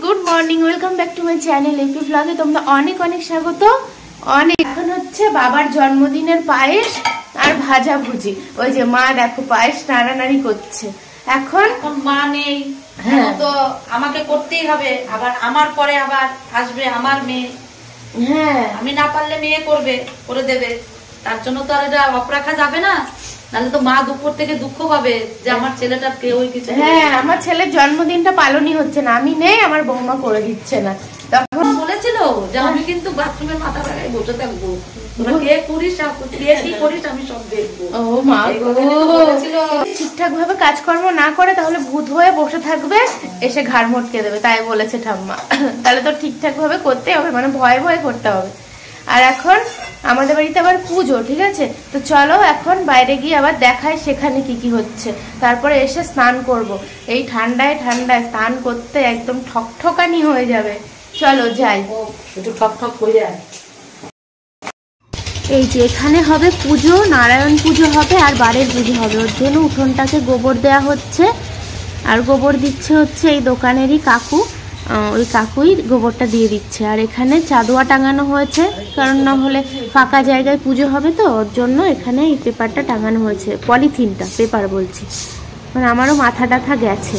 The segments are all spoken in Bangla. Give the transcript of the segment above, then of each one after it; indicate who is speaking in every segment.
Speaker 1: Good morning, welcome back to my channel AP ব্লগে তোমরা অনেক অনেক স্বাগত। এখন হচ্ছে বাবার জন্মদিনের পায়েস আর ভাজা ভুজি। ওই যে মা দেখো পায়েস নাড়ানাড়ি করছে। এখন
Speaker 2: মা নেই, হ্যাঁ তো আমাকে করতেই হবে। আবার আমার পরে আবার আসবে আমার মেয়ে,
Speaker 1: হ্যাঁ
Speaker 2: আমি না পারলে মেয়ে করবে, করে দেবে। তার জন্য তো আর এটা অফ রাখা যাবে না, নাহলে তো মা দুপুর থেকে দুঃখ পাবে যে আমার ছেলেটা কেউই কিছু।
Speaker 1: হ্যাঁ, আমার ছেলের জন্মদিনটা পালনই হচ্ছে না, আমি নেই, আমার বৌমা করে দিচ্ছে না।
Speaker 2: তখন বলেছিল যে আমি কিন্তু বাথরুমের মাথা লাগাই বসে থাকবো, ঠিকঠাক ভাবে কাজকর্ম না করে তাহলে ভূত হয়ে বসে থাকবে, এসে ঘাড় মটকে দেবে, তাই বলেছে ঠাম্মা। তাহলে তো ঠিকঠাক ভাবে করতে হবে, মানে ভয়ে ভয়ে করতে হবে। আর এখন আমাদের বাড়িতে আবার পুজো, ঠিক আছে? তো চলো এখন বাইরে গিয়ে আবার দেখাই সেখানে কি কি হচ্ছে, তারপরে এসে স্নান করব। এই ঠান্ডায় ঠান্ডায় স্নান করতে একদম ঠকঠকানি হয়ে যাবে। চলো যাই, একটু ঠকঠক হয়ে যায়।
Speaker 1: এই যে এখানে হবে পুজো, নারায়ণ পুজো হবে আর বাড়ির পুজো হবে। ওর জন্য উঠোনটাকে গোবর দেয়া হচ্ছে, আর গোবর দিচ্ছে হচ্ছে এই দোকানেরই কাকু। ওই কাকুই গোবরটা দিয়ে দিচ্ছে। আর এখানে চাঁদোয়া টাঙানো হয়েছে, কারণ না হলে ফাঁকা জায়গায় পুজো হবে, তো ওর জন্য এখানে এই পেপারটা টাঙানো হয়েছে। পলিথিনটা, পেপার বলছি, মানে আমারও মাথা টাথা গেছে।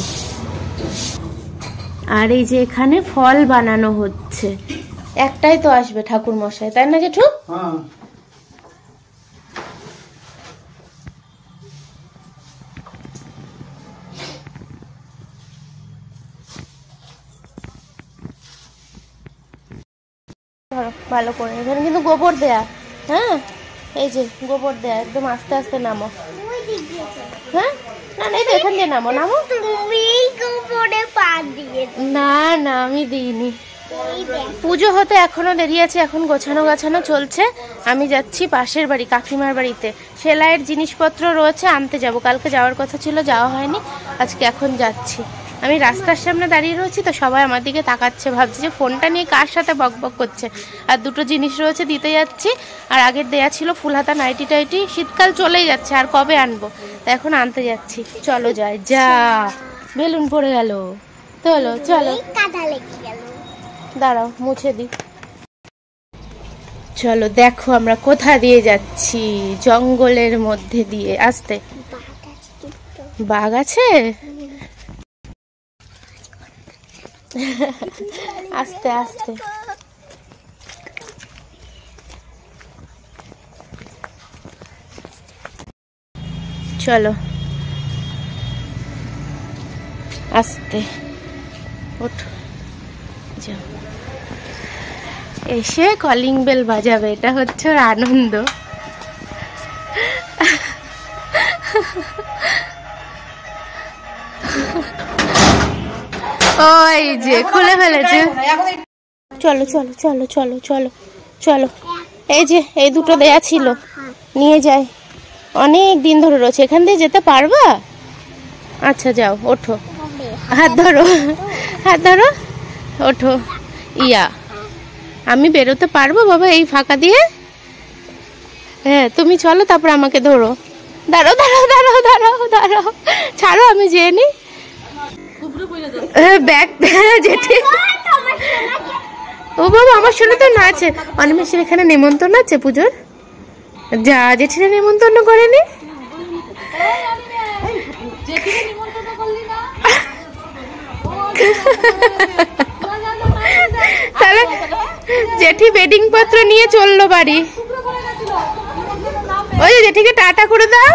Speaker 1: আর এই যে এখানে ফল বানানো হচ্ছে। একটাই তো আসবে ঠাকুর মশাই, তাই না জেঠু? ভালো করে এখানে কিন্তু গোবর দেয়া। হ্যাঁ, এই যে গোবর দেয়া, একদম আস্তে আস্তে নামো। হ্যাঁ, না না, এই তো এখান দিয়ে নামো নামো। না না, আমি দিইনি। পুজো হতে এখনো দেরি আছে, এখন গোছানো গাছানো চলছে। আমি যাচ্ছি পাশের বাড়ি কাকিমার বাড়িতে, সেলাইয়ের জিনিসপত্র রয়েছে, আনতে যাব। কালকে যাওয়ার কথা ছিল, যাওয়া হয়নি, আজকে এখন যাচ্ছি। আমি রাস্তার সামনে দাঁড়িয়ে রয়েছি, তো সবাই আমার দিকে তাকাচ্ছে, ভাবছি যে ফোনটা নিয়ে কার সাথে বক বক করছে। আর দুটো জিনিস রয়েছে, দিতে যাচ্ছি। আর আগের দেয়া ছিল ফুল হাতা নাইটি টাইটি, শীতকাল চলেই যাচ্ছে, আর কবে আনবো, তা এখন আনতে যাচ্ছি। চলো যাই। যা বেলুন পড়ে গেল, চলো চলো, দাঁড়াও মুছে দিই। চলো দেখো আমরা কোথা দিয়ে যাচ্ছি, জঙ্গলের মধ্যে দিয়ে। আসতে, বাঘ আছে? আস্তে আস্তে। চলো আস্তে ওঠো, যাও। এসে কলিং বেল বাজাবে, এটা হচ্ছে ওর আনন্দ। ওই যে খুলে ফেলেছে। চলো চলো চলো চলো চলো চলো। এই যে এই দুটো দেয়া ছিল, নিয়ে যাই, অনেক দিন ধরে রয়েছে। এখান দিয়ে যেতে পারবা? আচ্ছা যাও, ওঠো, হাত ধরো, হাত ধরো, ওঠো। ইয়া, আমি বেরোতে পারবো বাবা এই ফাঁকা দিয়ে? হ্যাঁ, তুমি চলো, তারপর আমাকে ধরো। দাঁড়াও দাঁড়াও দাঁড়াও দাঁড়াও দাঁড়াও, ছাড়ো, আমি যেয়ে নি। ব্যাগ জেঠি, ও বাবা আমার শোনা তো না আছে। অনিমেষের এখানে নেমন্তন্ন আছে পুজোর, যা জেঠিরা নেমন্তন্ন করেনি। তাহলে জেঠি বেডিং পত্র নিয়ে চললো বাড়ি। ওই যে জেঠিকে টাটা করে দাও।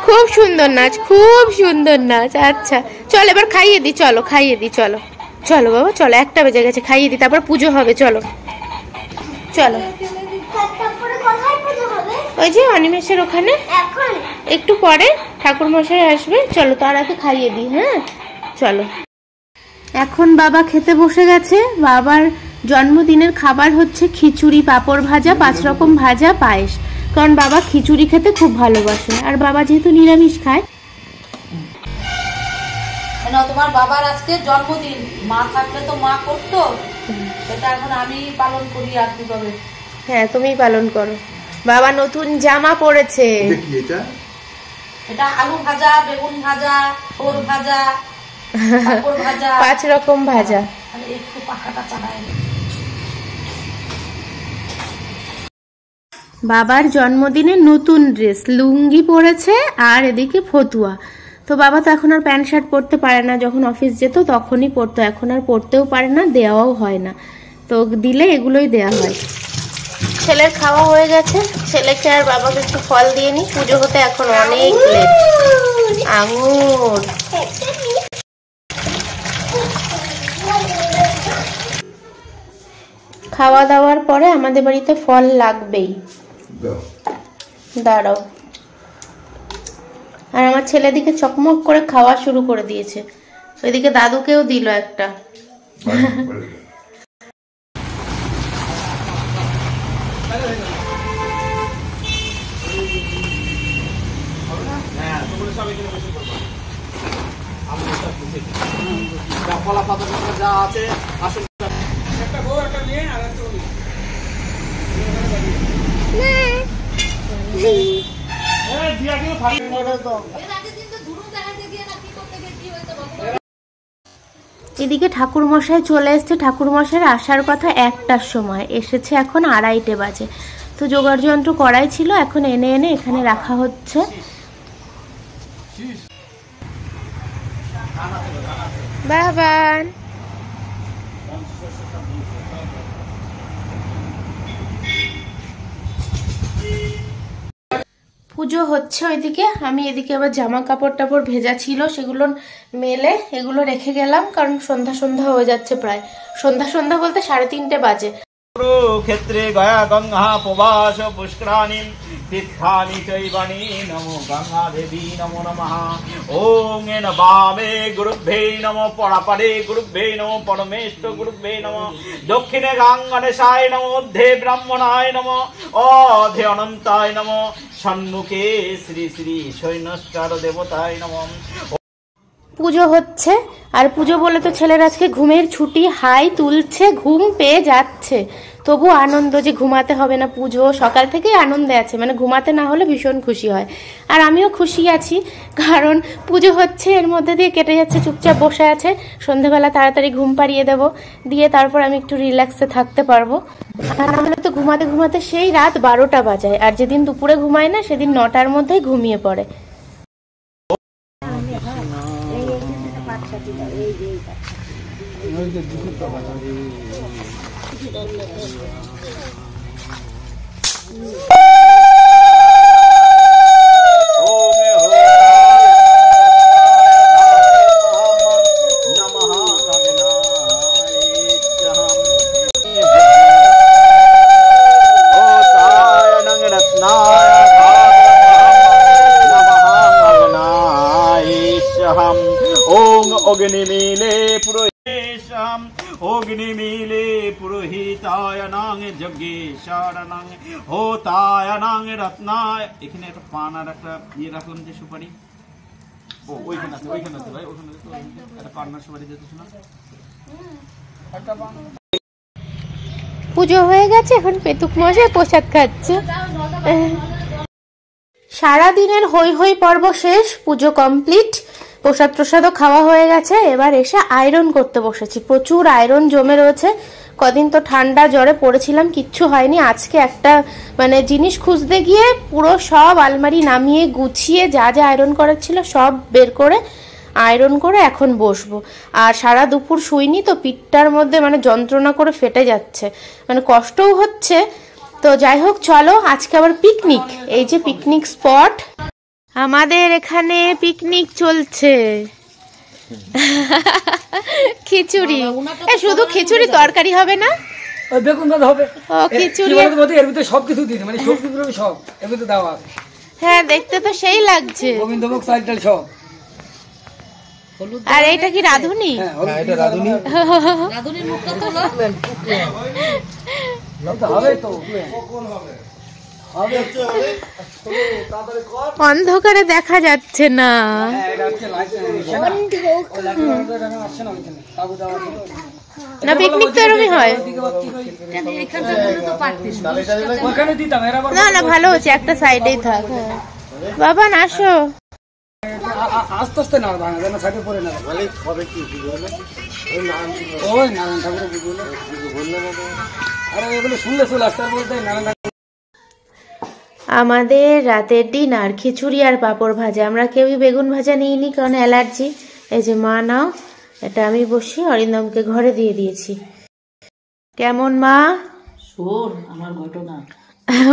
Speaker 1: খুব সুন্দর নাচ, খুব সুন্দর নাচ। আচ্ছা চল এবার খাইয়ে দি, চলো খাইয়ে দি, চলো চলো বাবা চলো, 1টা বেজে গেছে, খাইয়ে দি, তারপর পুজো হবে। চলো চলো, ওই যে অনিমেষের ওখানে একটু পরে ঠাকুর মশাই আসবে, চলো তার আগে খাইয়ে দি। হ্যাঁ চলো। এখন বাবা খেতে বসে গেছে। বাবার জন্মদিনের খাবার হচ্ছে খিচুড়ি, পাঁপড় ভাজা, 5 রকম ভাজা, পায়েস। কারণ বাবা খিচুড়ি খেতে খুব ভালোবাসে, আর বাবা যেহেতু নিরামিষ খায়।
Speaker 2: তোমার বাবার আজকে জন্মদিন, মা থাকলে তো মা করতো, এটা এখন আমি পালন করি। আর কি হবে?
Speaker 1: হ্যাঁ, তুমিই পালন করো। বাবা নতুন জামা পরেছে।
Speaker 3: এটা আলু ভাজা, বেগুন ভাজা, ওর ভাজা, পাঁপড় ভাজা,
Speaker 1: 5 রকম ভাজা।
Speaker 3: একটু পাখাটা চালাই।
Speaker 1: বাবার জন্মদিনে নতুন ড্রেস লুঙ্গি পরেছে আর এদিকে ফতুয়া। তো বাবা তো এখন আর প্যান্ট শার্ট পরতে পারে না, যখন অফিস যেত তখনই পরতো, এখন আর পরতেও পারে না, দেওয়াও হয় না, তো দিলে এগুলোই দেওয়া হয়। ছেলের খাওয়া হয়ে গেছে, ছেলেকে আর বাবাকে একটু ফল দিয়ে নি, পুজো হতে এখন অনেক লেট। আঙুর খাওয়া দাওয়ার পরে আমাদের বাড়িতে ফল লাগবেই। দাঁড়াও। আর আমার ছেলে দিকে চকমক করে খাওয়া শুরু করে দিয়েছে, ওইদিকে দাদুকেও দিল একটা। এদিকে ঠাকুর মশাই চলে এসছে, ঠাকুর মশাইয়ের আসার কথা 1টার সময়, এসেছে এখন 2:30 বাজে। তো জোগাড় যন্ত্র করাই ছিল, এখন এনে এনে এখানে রাখা হচ্ছে। বাবান পুজো হচ্ছে ওইদিকে, আমি এদিকে আবার জামা কাপড় টাপড় ভেজা ছিল সেগুলো মেলে এগুলো রেখে গেলাম, কারণ সন্ধ্যা সন্ধ্যা হয়ে যাচ্ছে, প্রায় সন্ধ্যা সন্ধ্যা বলতে 3:30 বাজে।
Speaker 4: ক্ষেত্রে গয়া গঙ্গা প্রবাস পুষ্করাণী তীর্থানি চৈবাণী নমো গঙ্গা দেবী নমো নমঃ। ওং এন বামে গুরুভ্যে নমঃ, পরাপরে গুরুভ্যে নমঃ, পরমেশ্বর গুরুভ্যে নমঃ, দক্ষিণে গঙ্গণেশায় নমঃ, ঊর্ধ্বে ব্রাহ্মণায় নমঃ, অধে অনন্তায় নমঃ, সম্মুখে শ্রী শ্রী সৈন্যষ্টার দেবতায় নমঃ।
Speaker 1: পুজো হচ্ছে, আর পুজো বলে তো ছেলের আজকে ঘুমের ছুটি, হাই তুলছে, ঘুম পেয়ে যাচ্ছে, তবু আনন্দ যে ঘুমাতে হবে না। পুজো সকাল থেকেই আনন্দে আছে, মানে ঘুমাতে না হলে ভীষণ খুশি হয়, আর আমিও খুশি আছি, কারণ পুজো হচ্ছে, এর মধ্যে দিয়ে কেটে যাচ্ছে, চুপচাপ বসে আছে। সন্ধ্যাবেলা তাড়াতাড়ি ঘুম পাড়িয়ে দেবো, দিয়ে তারপর আমি একটু রিল্যাক্সে থাকতে পারবো। আর নাহলে তো ঘুমাতে ঘুমাতে সেই রাত 12টা বাজায়, আর যেদিন দুপুরে ঘুমায় না সেদিন 9টার মধ্যেই ঘুমিয়ে পড়ে।
Speaker 4: অগ্নিমিলে পুরোহিতাম, অগ্নিমিলে পুরোহিতায়নাং যজ্ঞেশ্বরানাং হোতায়নাং রত্নায়। এখানে একটা পান আর একটা ইয়ে রাখলাম, যে সুপারি, ও ওইখানে আছে, ওইখানে আছে ভাই, ওইখানে একটা পান আর সুপারি যেতে শোনা।
Speaker 1: পুজো হয়ে গেছে, এখন পেতুক মশাই প্রসাদ খাচ্ছে। সারাদিনের হই হই পর্ব শেষ, পুজো কমপ্লিট, প্রসাদ প্রসাদও খাওয়া হয়ে গেছে। এবার এসে আয়রন করতে বসেছি, প্রচুর আয়রন জমে রয়েছে। কদিন তো ঠান্ডা জ্বরে পড়েছিলাম, কিচ্ছু হয়নি। আজকে একটা মানে জিনিস খুঁজতে গিয়ে পুরো সব আলমারি নামিয়ে গুছিয়ে যা যা আয়রন করার ছিল সব বের করে আয়রন করে এখন বসবো। আর সারা দুপুর শুইনি তো, পিঠটার মধ্যে মানে যন্ত্রণা করে ফেটে যাচ্ছে, মানে কষ্টও হচ্ছে। তো যাই হোক, চলো আজকে আবার পিকনিক, এই যে পিকনিক স্পট আমাদের এখানে, পিকনিক চলছে। খিচুড়ি, শুধু খিচুড়ি, তরকারি হবে না?
Speaker 5: বেগুন ভাজা হবে,
Speaker 1: ও খিচুড়ি,
Speaker 5: এর ভিতরে সবকিছু দিয়েছে, মানে সবজিগুলো সব এর ভিতরে দেওয়া আছে।
Speaker 1: হ্যাঁ, দেখতে তো সেই লাগছে।
Speaker 5: গোবিন্দভোগ চাল ডাল সব।
Speaker 1: আর এইটা কি রাঁধুনি?
Speaker 5: হ্যাঁ, এটা রাঁধুনি।
Speaker 3: রাঁধুনির মুখটা তোলো।
Speaker 5: হবে তো,
Speaker 1: অন্ধকারে দেখা যাচ্ছে না। না, পিকনিক তো এরকমই হয়। না না, ভালো হচ্ছে, একটা সাইডেই থাক। বাবা আসো।
Speaker 5: আস্তে আস্তে না ভাঙা যেন সাইডে পড়ে না। ওই নারায়ণ ঠাকুরের পুজো হলো। আরে এগুলো শুনলে চলে আসতে আর বলতে নারায়ণ
Speaker 1: আমাদের রাতের ডিনার খিচুড়ি আর পাঁপড় ভাজা। আমরা কেউই বেগুন ভাজা নিইনি কারণ অ্যালার্জি। এই যে মা নাও, এটা আমি বসি, অরিন্দমকে ঘরে দিয়ে দিয়েছি। কেমন মা?
Speaker 3: শোন আমার ঘটনা,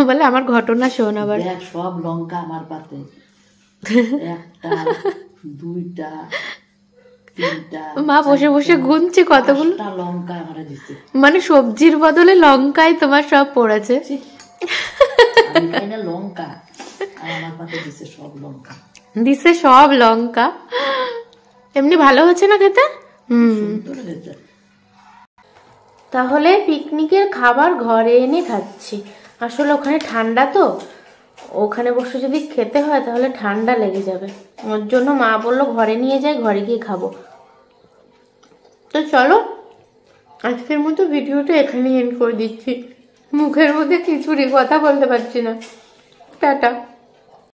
Speaker 1: বলে আমার ঘটনা শোন আবার।
Speaker 3: দেখ সব লঙ্কা আমার পাতে, একটা দুইটা তিনটা
Speaker 1: মা বসে বসে গুনছে কতগুলো
Speaker 3: লঙ্কা আমার দিচ্ছে।
Speaker 1: মানে সবজির বদলে লঙ্কায় তোমার সব পড়েছে।
Speaker 3: আমি খাই না লঙ্কা, আর আমার পাতে দিচ্ছে সব লঙ্কা।
Speaker 1: দিছে সব লঙ্কা। এমনি ভালো হচ্ছে না খেতে?
Speaker 3: সুন্দর হয়েছে।
Speaker 1: তাহলে পিকনিকের খাবার ঘরে এনে খাচ্ছি। আসলে ওখানে ঠান্ডা তো, ওখানে বসে যদি খেতে হয় তাহলে ঠান্ডা লেগে যাবে। ওর জন্য মা বললো ঘরে নিয়ে যাই, ঘরে গিয়ে খাবো। তো চলো আজকের মতো ভিডিওটা এখানেই এন্ড করে দিচ্ছি। মুখের মধ্যে খিচুড়ি, কথা বলতে পারছি না। টাটা।